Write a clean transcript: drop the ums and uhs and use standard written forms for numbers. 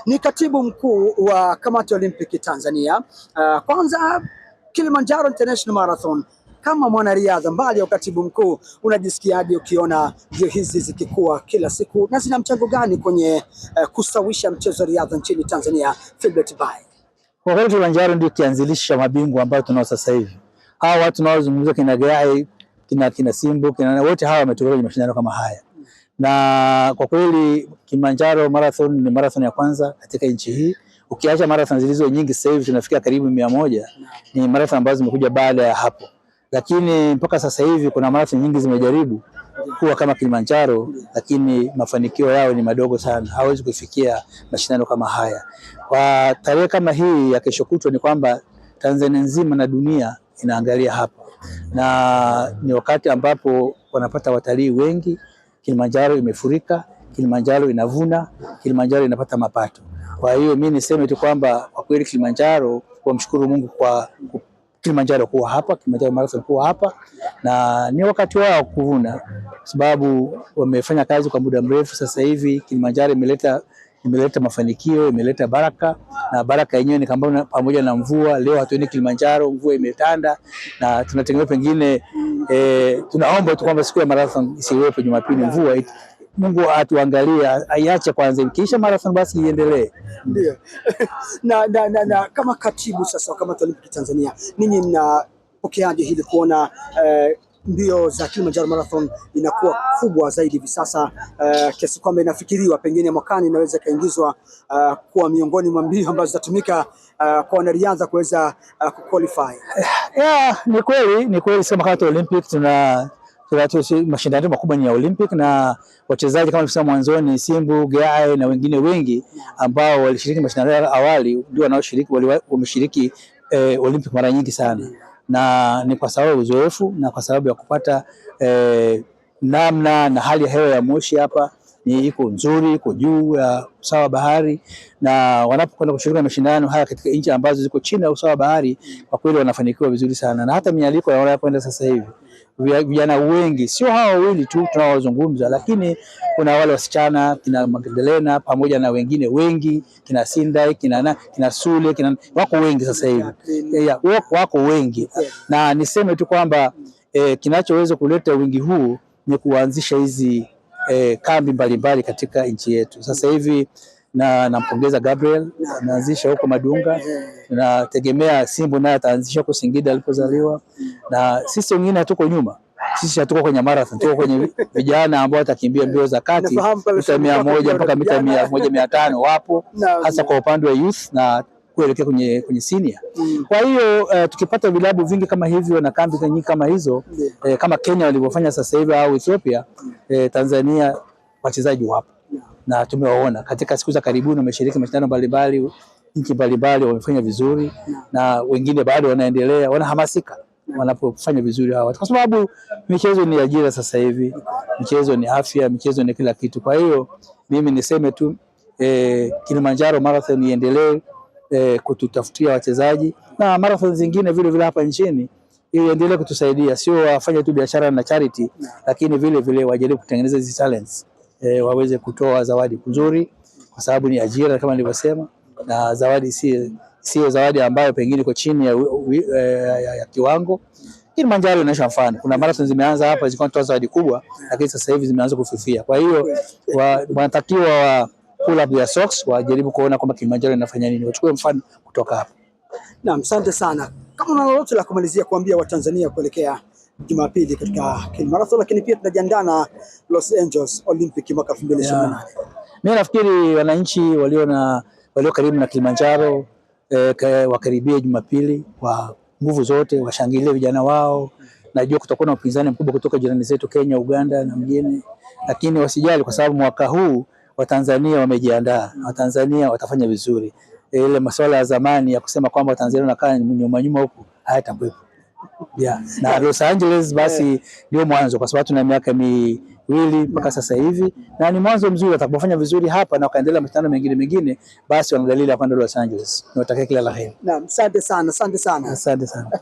Ni katibu mkuu wa kamati ya Olimpiki Tanzania. Kwanza Kilimanjaro International Marathon, kama mwanariadha, mbali ya katibu mkuu, unajisikiaje ukiona mbio hizi zikikua kila siku na zina mchango gani kwenye kustawisha mchezo wa riadha nchini Tanzania? Philbert Bayi. Kwa kweli Kilimanjaro ndio kianzilisha mabingwa ambao tunao sasa hivi. Hawa watu tunaozungumza kina Gai, kina Simbu, wote hawa wametoka kwenye mashindano kama haya. Na kwa kweli Kilimanjaro Marathon ni marathon ya kwanza katika nchi hii. Ukiacha marathon zilizo nyingi sasa hivi tunafikia karibu 100, ni marathon ambazo zimekuja baada ya hapo. Lakini mpaka sasa hivi kuna marathon nyingi zimejaribu kuwa kama Kilimanjaro, lakini mafanikio yao ni madogo sana. Hawezi kufikia mashindano kama haya. Kwa tarehe kama hii ya kesho kutwa ni kwamba Tanzania nzima na dunia inaangalia hapa. Na ni wakati ambapo wanapata watalii wengi. Kilimanjaro imefurika, Kilimanjaro inavuna, Kilimanjaro inapata mapato. Kwa hiyo mimi niseme tu kwamba kwa kweli Kilimanjaro, kumshukuru Mungu kwa Kilimanjaro kuwa hapa, Kilimanjaro Marathon kuwa hapa, na ni wakati wao kuvuna, sababu wamefanya kazi kwa muda mrefu. Sasa hivi Kilimanjaro imeleta mafanikio, imeleta baraka, na baraka yenyewe ni kama pamoja na mvua. Leo hatuoni Kilimanjaro, mvua imetanda, na tunategemea pengine tunaomba tu kwamba siku ya marathon isiwepo Jumapili mvua. Mungu atuangalie, aiache kwanza, kisha marathon basi iendelee. Ndio. na kama katibu sasa kama Olimpiki Tanzania, ninyi mnapokeaje hili kuona mbio za Kilimanjaro Marathon inakuwa kubwa zaidi hivi sasa, kiasi kwamba inafikiriwa pengine mwakani inaweza kaingizwa kuwa miongoni mwa mbio ambazo zitatumika kwa wanariadha kuweza kuqualify? Ni kweli sema kama Olympic tuna mashindano makubwa ni ya Olympic, na wachezaji kama nilisema mwanzoni, Simbu, Gai na wengine wengi ambao walishiriki mashindano ya awali ndio wanaoshiriki, wameshiriki Olympic mara nyingi sana, na ni kwa sababu uzoefu na kwa sababu ya kupata namna na hali ya hewa ya Moshi hapa ni iko nzuri, iko juu ya usawa bahari, na wanapokwenda kushiriki mashindano haya katika nchi ambazo ziko chini ya usawa bahari, kwa kweli wanafanikiwa vizuri sana. Na hata mialiko ya wanapoenda sasa hivi vijana wengi, sio hao wawili tu tunaozungumza, lakini kuna wale wasichana kina Magdalena pamoja na wengine wengi, kina Sindai, kina Sule, wako wengi sasa hivi. Wako wengi. Na niseme tu kwamba kinachoweza kuleta wingi huu ni kuanzisha hizi kambi mbalimbali katika nchi yetu. Sasa hivi nampongeza Gabriel, anaanzisha huko Madunga, nategemea Simbu naye ataanzisha huko Singida alipozaliwa, na sisi wengine hatuko nyuma. Sisi hatuko kwenye marathon, tuko kwenye vijana ambao watakimbia mbio za kati mita 100 mpaka mita 100-105 wapo, hasa kwa upande wa youth na kuelekea kwenye senior. Kwa hiyo tukipata vilabu vingi kama hivyo na kambi nyingi kama hizo, kama Kenya walivyofanya sasa hivi au Ethiopia, Tanzania wachezaji wapo na tumewaona katika siku za karibuni wameshiriki mashindano mbalimbali, nchi mbalimbali wamefanya vizuri, na wengine bado wanaendelea, wanahamasika wanapofanya vizuri hawa, kwa sababu michezo ni ajira sasa hivi, michezo ni afya, michezo ni kila kitu. Kwa hiyo mimi niseme tu Kilimanjaro Marathon iendelee kututafutia wachezaji, na marathon zingine vile vile hapa nchini iendelee kutusaidia, sio wafanye tu biashara na charity, lakini vile vile wajaribu kutengeneza hizi talents, waweze kutoa zawadi nzuri, kwa sababu ni ajira kama nilivyosema, na zawadi sio zawadi ambayo pengine iko chini ya kiwango. Kilimanjaro inaonyesha mfano. Kuna marathon zimeanza hapa zilikuwa toa zawadi kubwa, lakini sasa hivi zimeanza kufifia. Kwa hiyo wanatakiwa pull up their socks, wajaribu kuona kwamba Kilimanjaro inafanya nini, wachukue mfano kutoka hapa. Naam, asante sana. Kama una lolote la kumalizia kuambia Watanzania kuelekea Jumapili katika Marathon, lakini pia tunajiandaa na Los Angeles Olympic mwaka 2028. Mimi nafikiri wananchi walio karibu na Kilimanjaro wakaribie Jumapili kwa nguvu zote, washangilie vijana wao. Najua kutakuwa na upinzani mkubwa kutoka jirani zetu Kenya, Uganda na mjini, lakini wasijali, kwa sababu mwaka huu Watanzania wamejiandaa, Watanzania watafanya vizuri. Ile masuala ya zamani ya kusema kwamba Watanzania wanakaa nyuma huku hayatakuwepo. Na Los Angeles basi ndio mwanzo, kwa sababu tuna miaka miwili mpaka sasa hivi, na ni mwanzo mzuri. Watakapofanya vizuri hapa na wakaendelea mashindano mengine, basi wana dalili ya kwenda Los Angeles. Niwatakie kila la heri. Naam, asante sana. Asante sana.